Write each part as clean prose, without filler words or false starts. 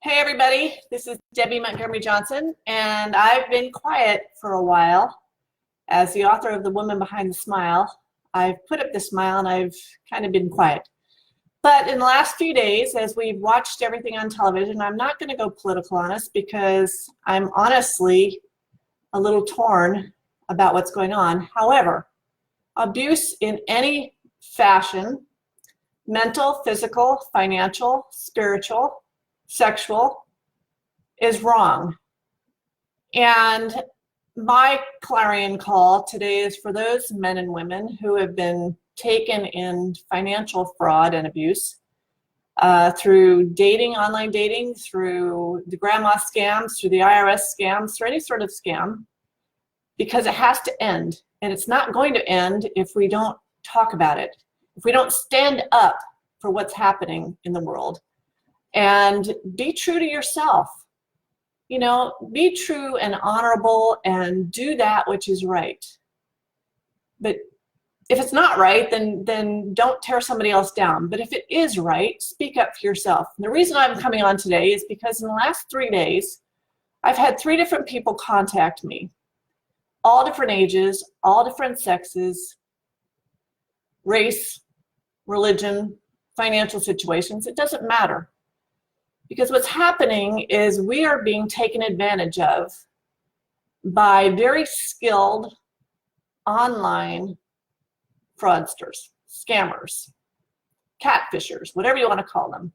Hey everybody, this is Debbie Montgomery Johnson, and I've been quiet for a while. As the author of The Woman Behind the Smile, I've put up the smile and I've kind of been quiet. But in the last few days, as we've watched everything on television, I'm not going to go political on us because I'm honestly a little torn about what's going on. However, abuse in any fashion, mental, physical, financial, spiritual, sexual, is wrong. And my clarion call today is for those men and women who have been taken in financial fraud and abuse through dating, online dating, through the grandma scams, through the IRS scams, through any sort of scam, because it has to end. And it's not going to end if we don't talk about it, if we don't stand up for what's happening in the world. And be true to yourself. You know, be true and honorable and do that which is right. But if it's not right, then don't tear somebody else down. But if it is right, speak up for yourself. And the reason I'm coming on today is because in the last 3 days, I've had 3 different people contact me. All different ages, all different sexes, race, religion, financial situations. It doesn't matter. Because what's happening is we are being taken advantage of by very skilled online fraudsters, scammers, catfishers, whatever you want to call them.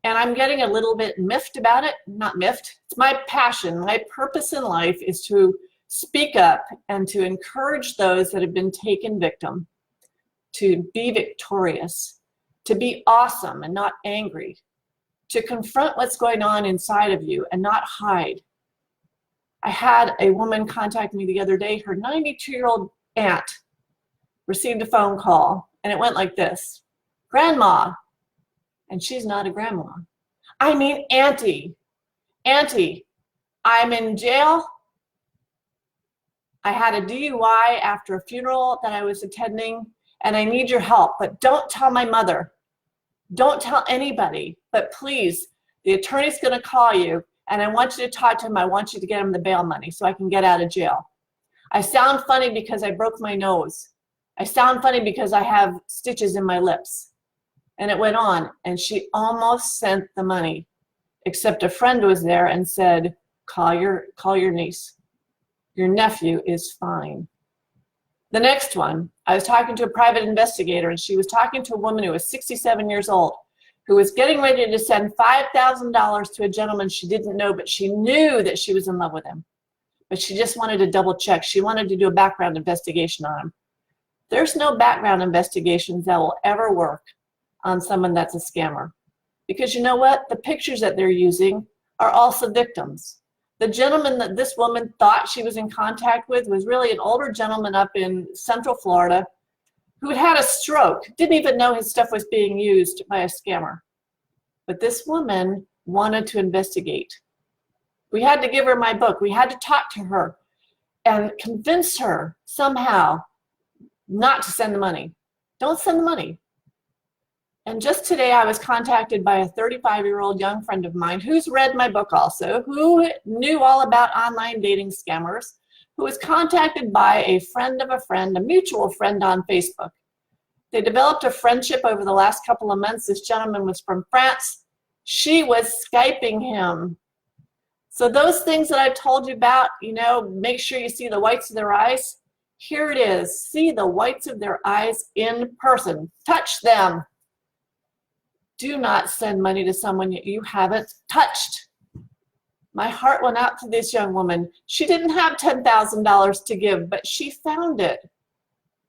And I'm getting a little bit miffed about it. Not miffed. It's my passion. My purpose in life is to speak up and to encourage those that have been taken victim to be victorious, to be awesome and not angry, to confront what's going on inside of you and not hide. I had a woman contact me the other day. Her 92-year-old aunt received a phone call, and it went like this: Grandma. And she's not a grandma. I mean, Auntie. Auntie, I'm in jail. I had a DUI after a funeral that I was attending, and I need your help, but don't tell my mother. Don't tell anybody, but please, the attorney's going to call you, and I want you to talk to him. I want you to get him the bail money so I can get out of jail. I sound funny because I broke my nose. I sound funny because I have stitches in my lips. And it went on, and she almost sent the money, except a friend was there and said, call your niece. Your nephew is fine. The next one, I was talking to a private investigator, and she was talking to a woman who was 67 years old, who was getting ready to send $5,000 to a gentleman she didn't know, but she knew that she was in love with him. But she just wanted to double check. She wanted to do a background investigation on him. There's no background investigations that will ever work on someone that's a scammer. Because you know what? The pictures that they're using are also victims. The gentleman that this woman thought she was in contact with was really an older gentleman up in Central Florida who had had a stroke, didn't even know his stuff was being used by a scammer. But this woman wanted to investigate. We had to give her my book. We had to talk to her and convince her somehow not to send the money. Don't send the money. And just today I was contacted by a 35-year-old young friend of mine who's read my book also, who knew all about online dating scammers, who was contacted by a friend of a friend, a mutual friend on Facebook. They developed a friendship over the last couple of months. This gentleman was from France. She was Skyping him. So those things that I've told you about, you know, make sure you see the whites of their eyes. Here it is. See the whites of their eyes in person. Touch them. Do not send money to someone you haven't touched. My heart went out to this young woman. She didn't have $10,000 to give, but she found it.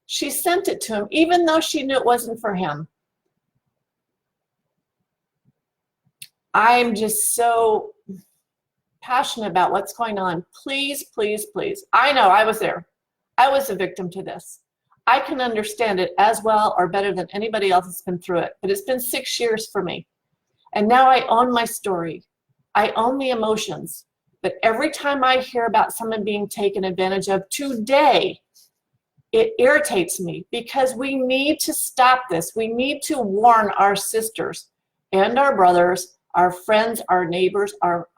She sent it to him, even though she knew it wasn't for him. I'm just so passionate about what's going on. Please, please, please. I know I was there. I was a victim to this. I can understand it as well or better than anybody else that's been through it. But it's been 6 years for me. And now I own my story. I own the emotions. But every time I hear about someone being taken advantage of today, it irritates me because we need to stop this. We need to warn our sisters and our brothers, our friends, our neighbors, our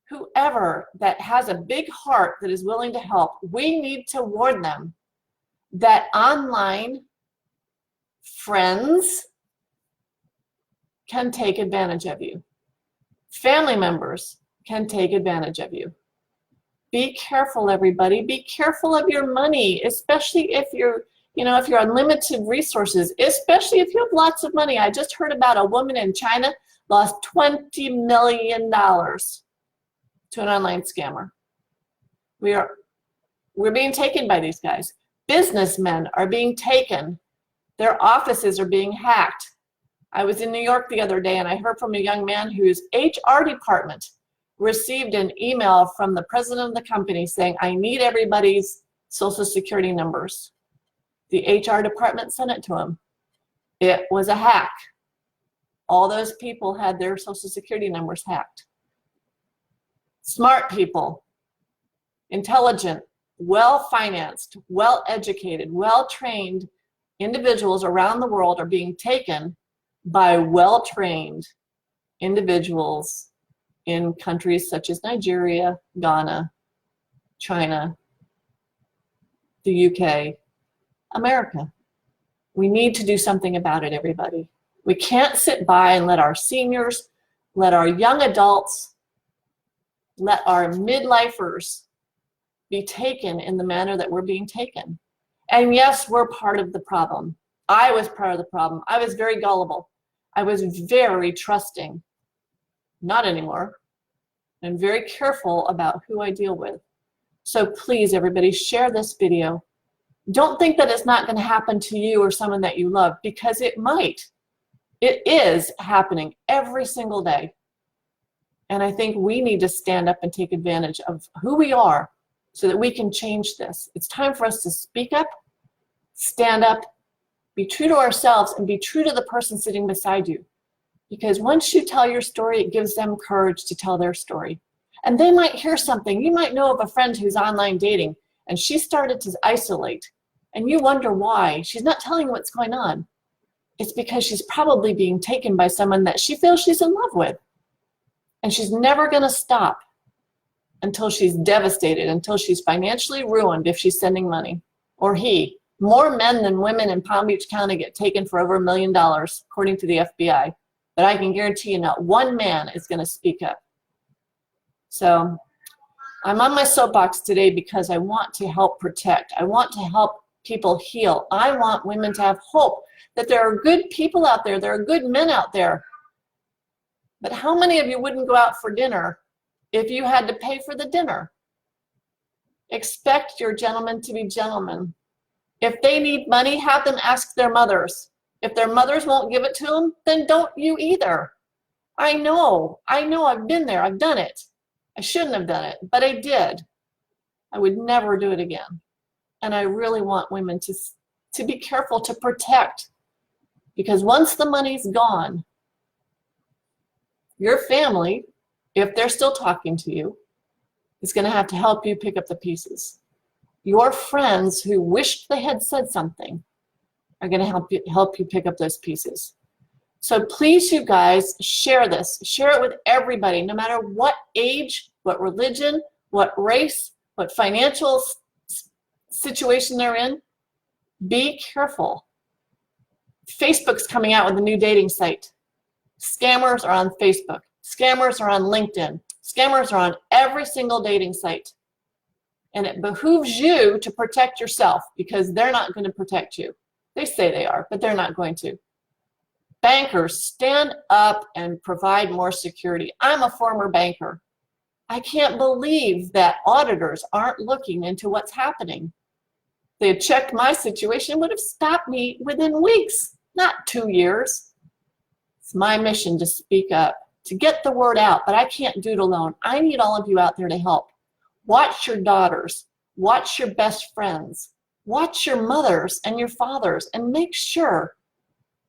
whoever that has a big heart that is willing to help, we need to warn them that online friends can take advantage of you. Family members can take advantage of you. Be careful, everybody. Be careful of your money, especially if you're on limited resources, especially if you have lots of money. I just heard about a woman in China lost $20 million to an online scammer. We're being taken by these guys. Businessmen are being taken. Their offices are being hacked. I was in New York the other day and I heard from a young man whose HR department received an email from the president of the company saying, I need everybody's social security numbers. The HR department sent it to him. It was a hack. All those people had their social security numbers hacked. Smart people, intelligent, well-financed, well-educated, well-trained individuals around the world are being taken by well-trained individuals in countries such as Nigeria, Ghana, China, the UK, America. We need to do something about it, everybody. We can't sit by and let our seniors, let our young adults, let our midlifers be taken in the manner that we're being taken. And yes, we're part of the problem. I was part of the problem. I was very gullible. I was very trusting. Not anymore. I'm very careful about who I deal with. So please, everybody, share this video. Don't think that it's not going to happen to you or someone that you love, because it might. It is happening every single day. And I think we need to stand up and take advantage of who we are so that we can change this. It's time for us to speak up, stand up, be true to ourselves, and be true to the person sitting beside you. Because once you tell your story, it gives them courage to tell their story. And they might hear something. You might know of a friend who's online dating, and she started to isolate. And you wonder why. She's not telling you what's going on. It's because she's probably being taken by someone that she feels she's in love with. And she's never going to stop until she's devastated, until she's financially ruined if she's sending money. Or he. More men than women in Palm Beach County get taken for over $1 million, according to the FBI. But I can guarantee you not one man is going to speak up. So I'm on my soapbox today because I want to help protect. I want to help people heal. I want women to have hope that there are good people out there. There are good men out there. But how many of you wouldn't go out for dinner if you had to pay for the dinner? Expect your gentlemen to be gentlemen. If they need money, have them ask their mothers. If their mothers won't give it to them, then don't you either. I know, I've been there, I've done it. I shouldn't have done it, but I did. I would never do it again. And I really want women to be careful to protect, because once the money's gone, your family, if they're still talking to you, is going to have to help you pick up the pieces. Your friends who wished they had said something are going to help you pick up those pieces. So please, you guys, share this. Share it with everybody, no matter what age, what religion, what race, what financial situation they're in. Be careful. Facebook's coming out with a new dating site. Scammers are on Facebook. Scammers are on LinkedIn. Scammers are on every single dating site. And it behooves you to protect yourself, because they're not going to protect you. They say they are, but they're not going to. Bankers, stand up and provide more security. I'm a former banker. I can't believe that auditors aren't looking into what's happening. They had checked my situation, would have stopped me within weeks, not 2 years. It's my mission to speak up, to get the word out, but I can't do it alone. I need all of you out there to help. Watch your daughters, watch your best friends, watch your mothers and your fathers, and make sure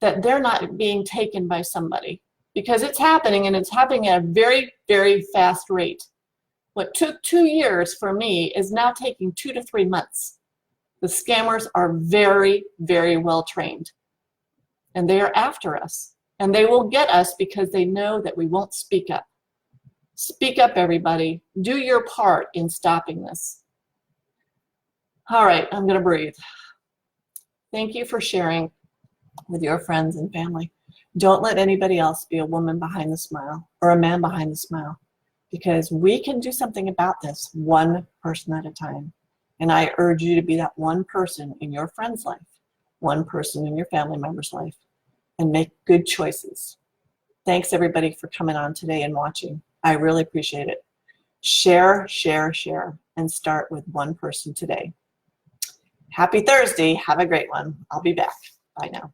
that they're not being taken by somebody, because it's happening, and it's happening at a very, very fast rate. What took 2 years for me is now taking 2 to 3 months. The scammers are very, very well trained, and they are after us. And they will get us because they know that we won't speak up. Speak up, everybody. Do your part in stopping this. All right, I'm going to breathe. Thank you for sharing with your friends and family. Don't let anybody else be a woman behind the smile or a man behind the smile, because we can do something about this one person at a time. And I urge you to be that one person in your friend's life, one person in your family member's life, and make good choices. Thanks everybody for coming on today and watching. I really appreciate it. Share, share, share, and start with one person today. Happy Thursday. Have a great one. I'll be back. Bye now.